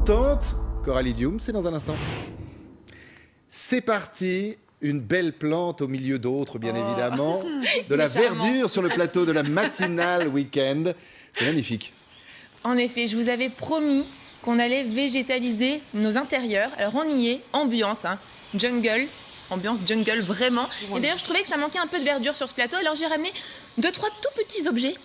tente. Coralie Dioum, c'est dans un instant. C'est parti. Une belle plante au milieu d'autres, bien évidemment. De la verdure sur le plateau de la matinale week-end. C'est magnifique. En effet, je vous avais promis qu'on allait végétaliser nos intérieurs. Alors on y est, ambiance, jungle, ambiance jungle vraiment. Et d'ailleurs, je trouvais que ça manquait un peu de verdure sur ce plateau. Alors j'ai ramené 2-3 tout petits objets.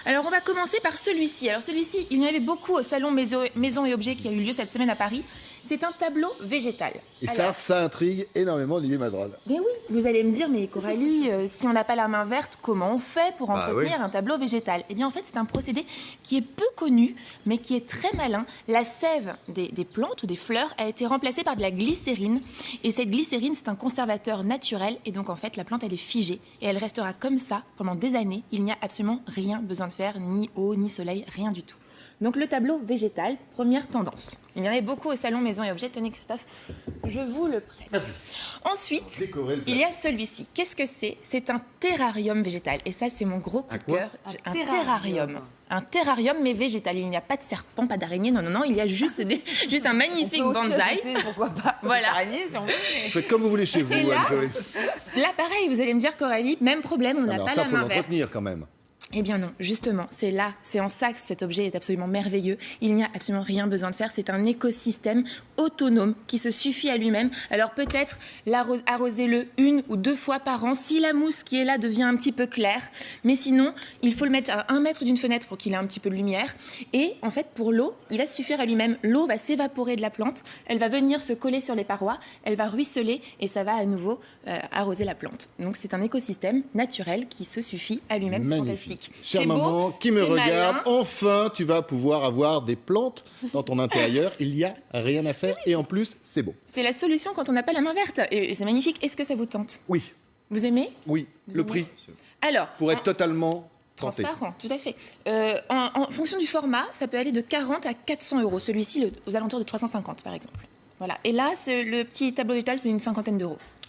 Alors on va commencer par celui-ci. Alors celui-ci, il y en avait beaucoup au salon Maison et Objets qui a eu lieu cette semaine à Paris. C'est un tableau végétal. Et ça intrigue énormément Olivier Mazerolle. Mais oui, vous allez me dire, mais Coralie, si on n'a pas la main verte, comment on fait pour entretenir un tableau végétal? Eh bien, en fait, c'est un procédé qui est peu connu, mais qui est très malin. La sève des plantes ou des fleurs a été remplacée par de la glycérine. Et cette glycérine, c'est un conservateur naturel. Et donc, en fait, la plante, elle est figée. Et elle restera comme ça pendant des années. Il n'y a absolument rien besoin de faire, ni eau, ni soleil, rien du tout. Donc le tableau végétal, première tendance. Il y en avait beaucoup au salon Maison et Objets. Tenez Christophe, je vous le prête. Merci. Ensuite, il y a celui-ci. Qu'est-ce que c'est? C'est un terrarium végétal. Et ça, c'est mon gros coup de cœur. Un terrarium. Un terrarium, mais végétal. Il n'y a pas de serpent, pas d'araignée. Non. Il y a juste un magnifique bonsaï. Pourquoi pas? Voilà. Araignée, si on veut. Vous faites comme vous voulez chez vous, Anne-Chloé. Là, pareil, vous allez me dire, Coralie, même problème, on n'a pas la main verte. Alors ça, il faut l'entretenir quand même. Eh bien non, justement, c'est en ça que cet objet est absolument merveilleux. Il n'y a absolument rien besoin de faire. C'est un écosystème autonome qui se suffit à lui-même. Alors peut-être arroser-le 1 ou 2 fois par an si la mousse qui est là devient un petit peu claire. Mais sinon, il faut le mettre à 1 mètre d'une fenêtre pour qu'il ait un petit peu de lumière. Et en fait, pour l'eau, il va se suffire à lui-même. L'eau va s'évaporer de la plante. Elle va venir se coller sur les parois. Elle va ruisseler et ça va à nouveau arroser la plante. Donc c'est un écosystème naturel qui se suffit à lui-même. C'est fantastique. Chère maman qui me regarde, enfin tu vas pouvoir avoir des plantes dans ton intérieur. Il n'y a rien à faire et en plus c'est beau. C'est la solution quand on n'a pas la main verte. Et c'est magnifique. Est-ce que ça vous tente? Oui. Vous aimez? Oui. Le prix? Alors, pour être totalement transparent, tout à fait. En fonction du format, ça peut aller de 40 à 400 euros. Celui-ci aux alentours de 350 par exemple. Voilà. Et là, le petit tableau végétal, c'est une 50aine d'euros.